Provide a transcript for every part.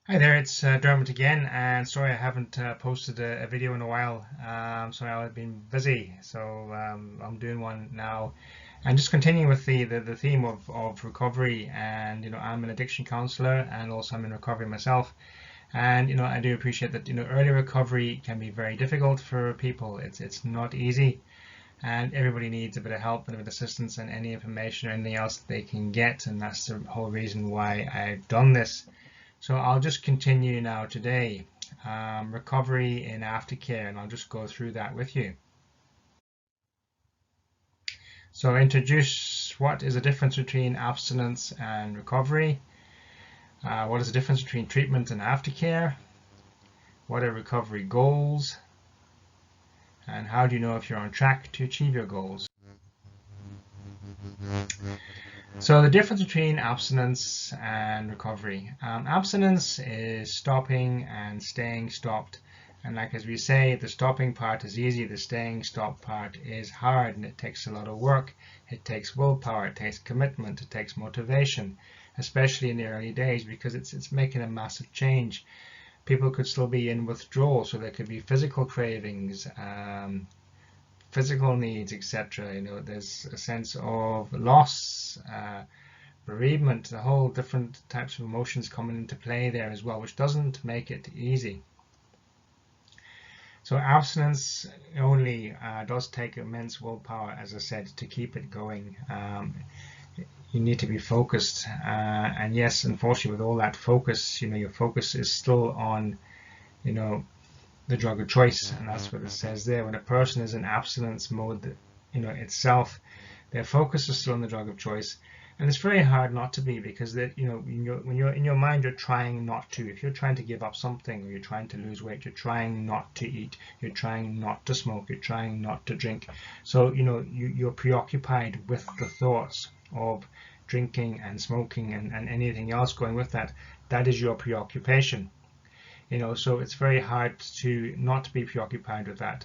Hi there, it's Dermot again, and sorry I haven't posted a video in a while. Sorry, I've been busy, so I'm doing one now, and just continuing with the theme of recovery. And I'm an addiction counselor, and also I'm in recovery myself. And I do appreciate that early recovery can be very difficult for people. It's not easy, and everybody needs a bit of help and a bit of assistance, and any information or anything else that they can get. And that's the whole reason why I've done this. So I'll just continue now today, recovery in aftercare, and I'll just go through that with you. So introduce what is the difference between abstinence and recovery, what is the difference between treatment and aftercare, what are recovery goals, and how do you know if you're on track to achieve your goals. So the difference between abstinence and recovery. Abstinence is stopping and staying stopped. And like as we say, the stopping part is easy, the staying stop part is hard, and it takes a lot of work. It takes willpower, it takes commitment, it takes motivation, especially in the early days, because it's making a massive change. People could still be in withdrawal, so there could be physical cravings, physical needs, etc. There's a sense of loss, bereavement, the whole different types of emotions coming into play there as well, which doesn't make it easy. So abstinence only does take immense willpower, as I said, to keep it going. You need to be focused, and yes, unfortunately, with all that focus, your focus is still on, the drug of choice, and that's what it says there. When a person is in abstinence mode, itself, their focus is still on the drug of choice, and it's very hard not to be, because that when you're in your mind, you're trying not to. If you're trying to give up something, or you're trying to lose weight, you're trying not to eat, you're trying not to smoke, you're trying not to drink. So you're preoccupied with the thoughts of drinking and smoking and anything else going with that. That is your preoccupation. So it's very hard to not be preoccupied with that.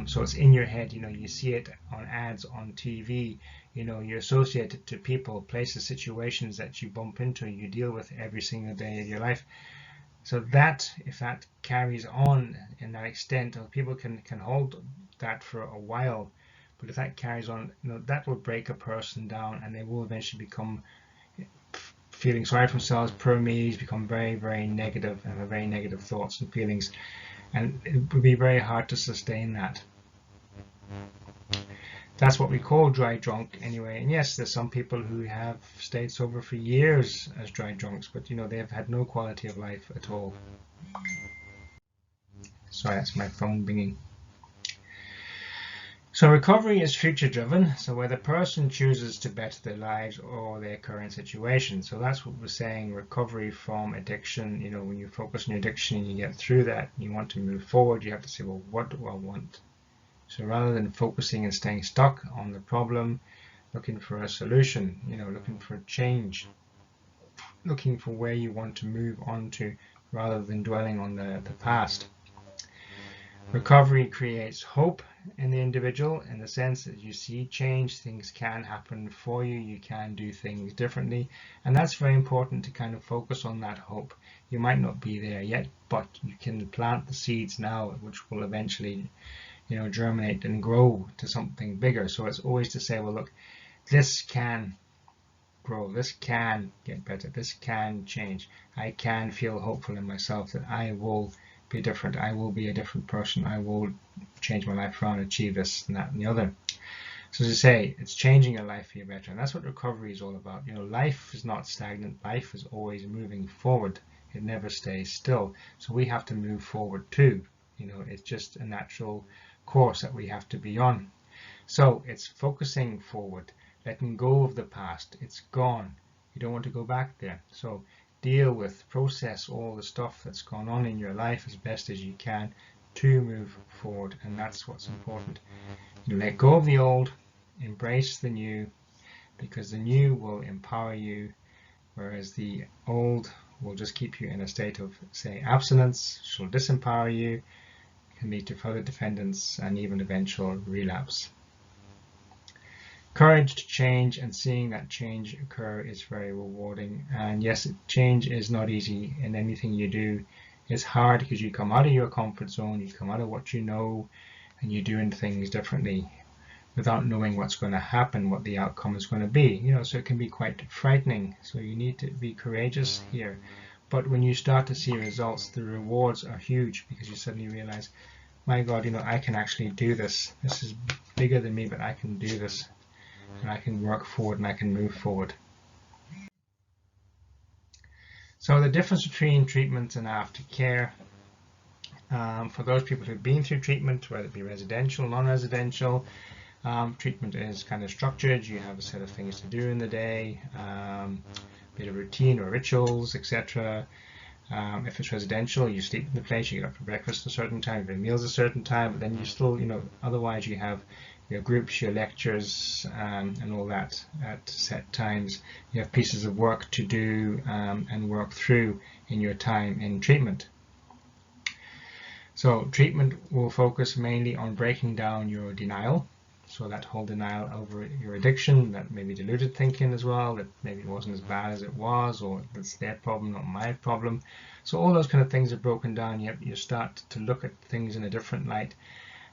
So it's in your head. You see it on ads on TV. You associate it to people, places, situations that you bump into, you deal with every single day of your life. So that, if that carries on in that extent, people can hold that for a while, but if that carries on, that will break a person down, and they will eventually become feeling sorry for themselves, poor me's, become very, very negative, and have very negative thoughts and feelings, and it would be very hard to sustain that. That's what we call dry drunk anyway. And yes, there's some people who have stayed sober for years as dry drunks, but they've had no quality of life at all. Sorry, that's my phone binging. So recovery is future driven, so where the person chooses to better their lives or their current situation. So that's what we're saying, recovery from addiction. When you focus on your addiction and you get through that, you want to move forward, you have to say, well, what do I want? So rather than focusing and staying stuck on the problem, looking for a solution, looking for a change, looking for where you want to move on to, rather than dwelling on the past. Recovery creates hope in the individual, in the sense that you see change, things can happen for you, you can do things differently, and that's very important to kind of focus on that hope. You might not be there yet, but you can plant the seeds now, which will eventually germinate and grow to something bigger. So it's always to say, well, look, this can grow, this can get better, this can change. I can feel hopeful in myself that I will be different, I will be a different person, I will change my life around, achieve this and that and the other. So as I say, it's changing your life for your better, and that's what recovery is all about. Life is not stagnant, life is always moving forward, it never stays still. So we have to move forward too. It's just a natural course that we have to be on. So it's focusing forward, letting go of the past. It's gone, you don't want to go back there. So deal with, process all the stuff that's gone on in your life as best as you can to move forward, and that's what's important. You let go of the old, embrace the new, because the new will empower you, whereas the old will just keep you in a state of, say, abstinence, which will disempower you, can lead to further dependence and even eventual relapse. courage to change, and seeing that change occur is very rewarding. And yes, change is not easy in anything you do. It's hard because you come out of your comfort zone, you come out of what you know, and you're doing things differently without knowing what's going to happen, what the outcome is going to be. So it can be quite frightening. So you need to be courageous here. But when you start to see results, the rewards are huge, because you suddenly realize, my God, I can actually do this. This is bigger than me, but I can do this. And I can work forward and I can move forward. So the difference between treatment and aftercare, for those people who've been through treatment, whether it be residential, non-residential, treatment is kind of structured. You have a set of things to do in the day, a bit of routine or rituals, etc. If it's residential, you sleep in the place, you get up for breakfast at a certain time, you have meals at a certain time, but then you still, otherwise you have your groups, your lectures, and all that at set times. You have pieces of work to do and work through in your time in treatment. So treatment will focus mainly on breaking down your denial. So that whole denial over your addiction, that maybe deluded thinking as well, that maybe it wasn't as bad as it was, or that's their problem, not my problem. So all those kind of things are broken down. You start to look at things in a different light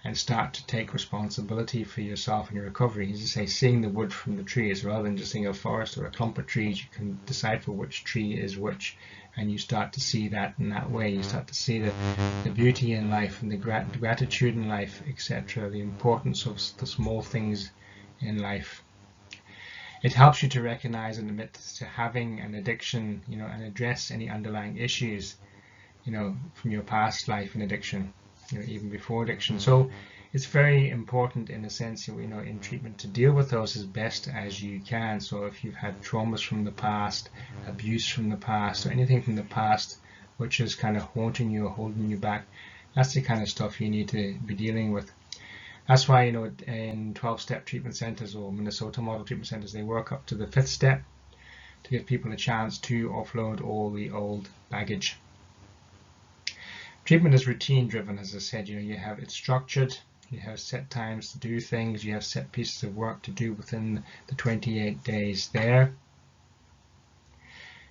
and start to take responsibility for yourself and your recovery. As you say, seeing the wood from the trees, rather than just seeing a forest or a clump of trees, you can decipher which tree is which, and you start to see that in that way. You start to see the beauty in life and the gratitude in life, etc., the importance of the small things in life. It helps you to recognize and admit to having an addiction, and address any underlying issues, from your past life and addiction, even before addiction. So it's very important in a sense, in treatment, to deal with those as best as you can. So if you've had traumas from the past, abuse from the past, or anything from the past which is kind of haunting you or holding you back, that's the kind of stuff you need to be dealing with. That's why, in 12-step treatment centers or Minnesota model treatment centers, they work up to the 5th step to give people a chance to offload all the old baggage. Treatment is routine driven, as I said. It's structured. You have set times to do things. You have set pieces of work to do within the 28 days there.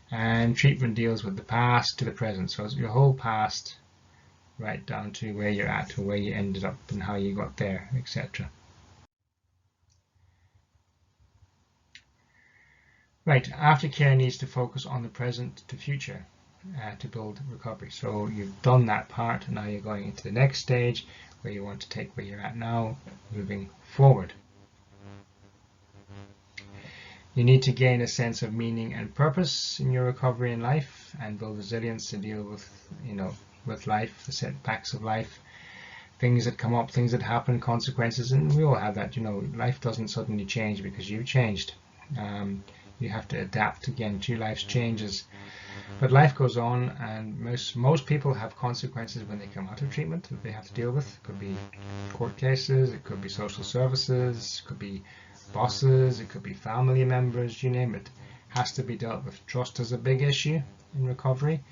And treatment deals with the past to the present. So it's your whole past, right down to where you're at, or where you ended up and how you got there, etc. Right, aftercare needs to focus on the present to future to build recovery. So you've done that part, and now you're going into the next stage where you want to take where you're at now, moving forward. You need to gain a sense of meaning and purpose in your recovery in life, and build resilience to deal with, with life, the setbacks of life, things that come up, things that happen, consequences, and we all have that. Life doesn't suddenly change because you've changed. You have to adapt again to life's changes. But life goes on, and most people have consequences when they come out of treatment that they have to deal with. It could be court cases, it could be social services, it could be bosses, it could be family members, you name it. Has to be dealt with. Trust is a big issue in recovery.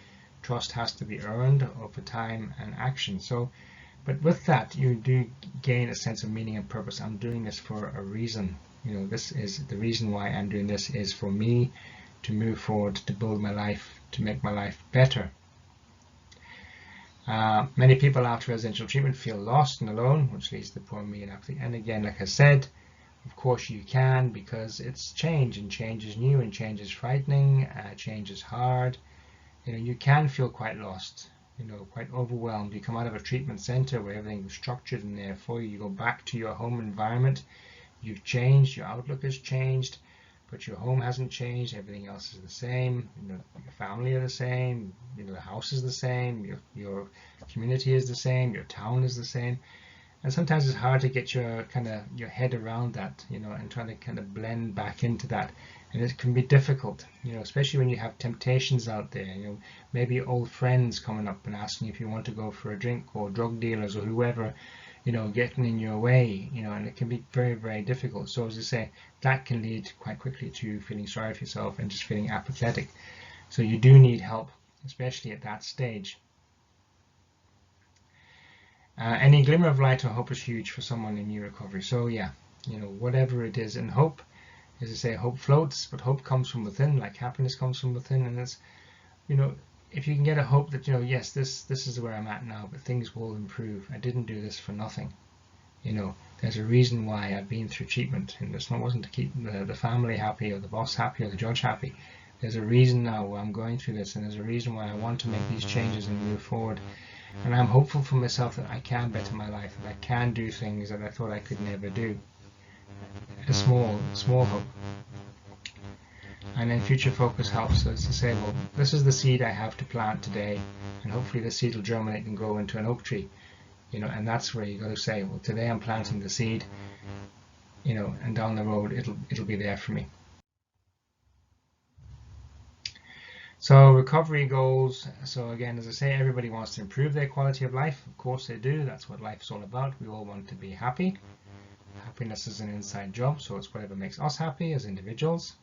Trust has to be earned over time and action. But with that, you do gain a sense of meaning and purpose. I'm doing this for a reason. This is the reason why I'm doing this, is for me to move forward, to build my life, to make my life better. Many people after residential treatment feel lost and alone, which leads to poor me and apathy. And again, like I said, of course you can, because it's change, and change is new, and change is frightening, change is hard. You can feel quite lost, quite overwhelmed. You come out of a treatment center where everything was structured and there for you. You go back to your home environment. You've changed, your outlook has changed, but your home hasn't changed. Everything else is the same. Your family are the same. The house is the same. Your community is the same. Your town is the same. And sometimes it's hard to get your head around that, and trying to kind of blend back into that. And it can be difficult, especially when you have temptations out there. Maybe old friends coming up and asking if you want to go for a drink, or drug dealers or whoever, getting in your way, and it can be very, very difficult. So as I say, that can lead quite quickly to feeling sorry for yourself and just feeling apathetic. So you do need help, especially at that stage. Any glimmer of light or hope is huge for someone in new recovery. So yeah, you know, whatever it is. And hope, as I say, hope floats, but hope comes from within, like happiness comes from within. And it's, you know, if you can get a hope that, you know, yes, this is where I'm at now, but things will improve. I didn't do this for nothing. You know, there's a reason why I've been through treatment, and this wasn't to keep the family happy or the boss happy or the judge happy. There's a reason now why I'm going through this, and there's a reason why I want to make these changes and move forward. And I'm hopeful for myself that I can better my life, that I can do things that I thought I could never do. A small hope. And then future focus helps us to say, well, this is the seed I have to plant today, and hopefully the seed will germinate and grow into an oak tree. You know, and that's where you got to say, well, today I'm planting the seed, you know, and down the road it'll be there for me. So recovery goals. So again, as I say, everybody wants to improve their quality of life. Of course they do. That's what life's all about. We all want to be happy. Happiness is an inside job, so it's whatever makes us happy as individuals.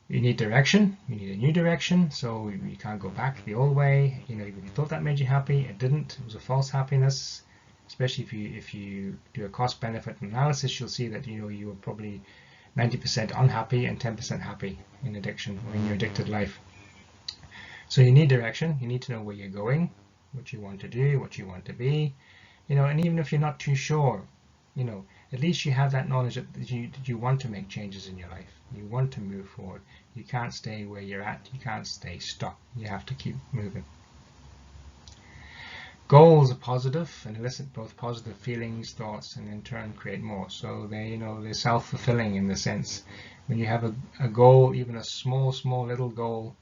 You need direction. You need a new direction. So you can't go back the old way. You know, if you thought that made you happy, it didn't. It was a false happiness. Especially if you do a cost-benefit analysis, you'll see that, you know, you were probably 90% unhappy and 10% happy in addiction or in your addicted life. So you need direction. You need to know where you're going, what you want to do, what you want to be. You know, and even if you're not too sure, you know, at least you have that knowledge that you want to make changes in your life. You want to move forward. You can't stay where you're at. You can't stay stuck. You have to keep moving. Goals are positive and elicit both positive feelings, thoughts, and in turn create more. So they, you know, they're self-fulfilling in the sense. When you have a goal, even a small little goal,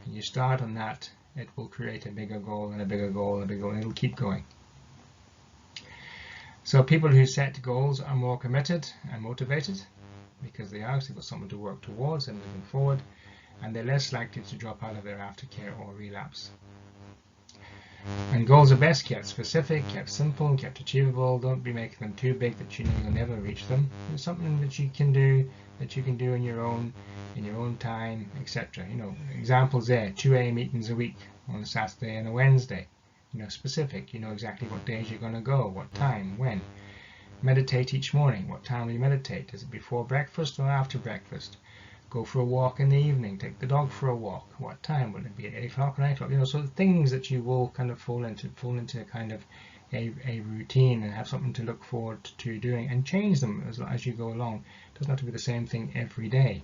and you start on that, it will create a bigger goal and a bigger goal and a bigger goal, and it'll keep going. So people who set goals are more committed and motivated because they've got something to work towards and moving forward, and they're less likely to drop out of their aftercare or relapse. And goals are best kept specific, kept simple, kept achievable. Don't be making them too big that you know you'll never reach them. It's something that you can do in your own time, etc. You know, examples there: 2 a.m. meetings a week on a Saturday and a Wednesday. You know, specific. You know exactly what days you're going to go, what time, when. Meditate each morning. What time will you meditate? Is it before breakfast or after breakfast? Go for a walk in the evening. Take the dog for a walk. What time? Will it be at 8 o'clock or 9 o'clock? You know, so things that you will kind of fall into kind of a routine and have something to look forward to doing, and change them as you go along. It doesn't have to be the same thing every day.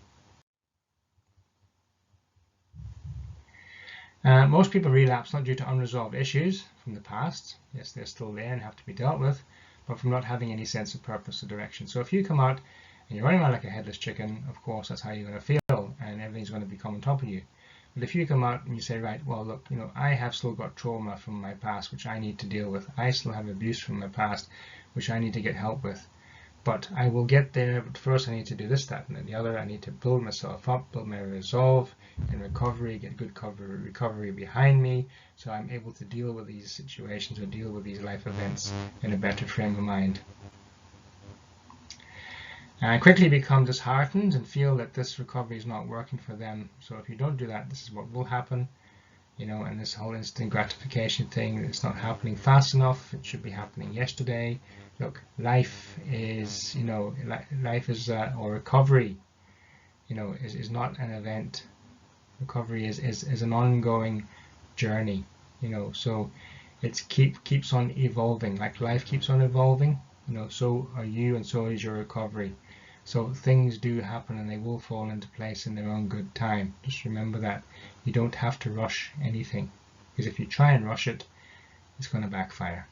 Most people relapse not due to unresolved issues from the past. Yes, they're still there and have to be dealt with, but from not having any sense of purpose or direction. So if you come out and you're running around like a headless chicken, of course, that's how you're going to feel, and everything's going to become on top of you. But if you come out and you say, right, well, look, you know, I have still got trauma from my past, which I need to deal with. I still have abuse from my past, which I need to get help with. But I will get there, but first I need to do this, that, and then the other. I need to build myself up, build my resolve and recovery, get good recovery behind me, so I'm able to deal with these situations or deal with these life events in a better frame of mind. And quickly become disheartened and feel that this recovery is not working for them. So if you don't do that, this is what will happen. You know, and this whole instant gratification thing, it's not happening fast enough. It should be happening yesterday. Look, life is, you know, life is, or recovery, you know, is not an event. Recovery is an ongoing journey, you know, so it keeps on evolving. Like life keeps on evolving, you know, so are you, and so is your recovery. So things do happen and they will fall into place in their own good time. Just remember that. You don't have to rush anything, because if you try and rush it, it's going to backfire.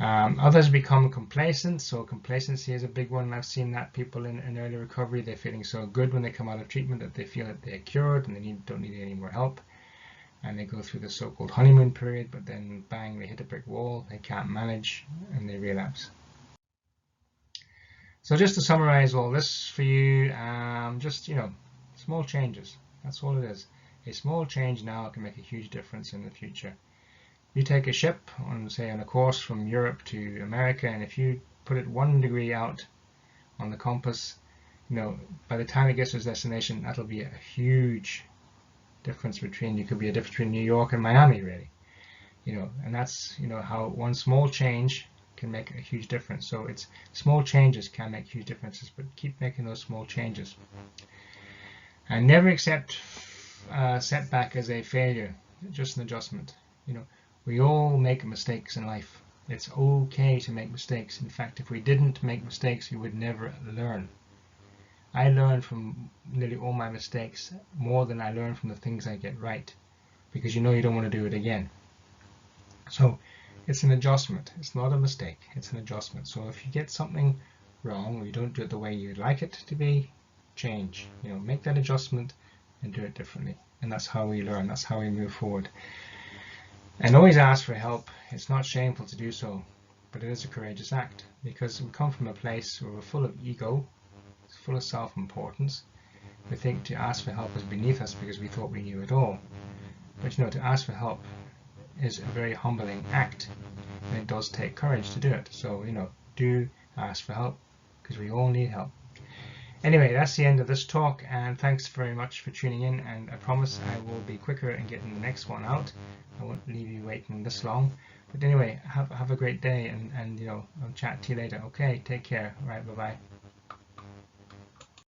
Others become complacent. So complacency is a big one. I've seen that people in early recovery, they're feeling so good when they come out of treatment that they feel that they're cured and they don't need any more help. And they go through the so-called honeymoon period, but then bang, they hit a brick wall, they can't manage, and they relapse. So just to summarize all this for you, just, you know, small changes. That's all it is. A small change now can make a huge difference in the future. You take a ship on, say, on a course from Europe to America, and if you put it 1 degree out on the compass, you know, by the time it gets to its destination, that'll be a huge difference between, you could be a difference between New York and Miami, really. You know, and that's, you know, how one small change can make a huge difference. So it's small changes can make huge differences, but keep making those small changes. And never accept setback as a failure, just an adjustment. You know, we all make mistakes in life. It's okay to make mistakes. In fact, if we didn't make mistakes, we would never learn. I learn from nearly all my mistakes more than I learn from the things I get right, because you know you don't want to do it again. So it's an adjustment. It's not a mistake. It's an adjustment. So if you get something wrong or you don't do it the way you'd like it to be, change. You know, make that adjustment and do it differently. And that's how we learn. That's how we move forward. And always ask for help. It's not shameful to do so, but it is a courageous act, because we come from a place where we're full of ego, full of self-importance. We think to ask for help is beneath us because we thought we knew it all. But you know, to ask for help is a very humbling act, and it does take courage to do it. So, you know, do ask for help, because we all need help. Anyway, that's the end of this talk, and thanks very much for tuning in, and I promise I will be quicker in getting the next one out. I won't leave you waiting this long. But anyway, have a great day, and you know, I'll chat to you later. Okay, take care. All right, bye-bye.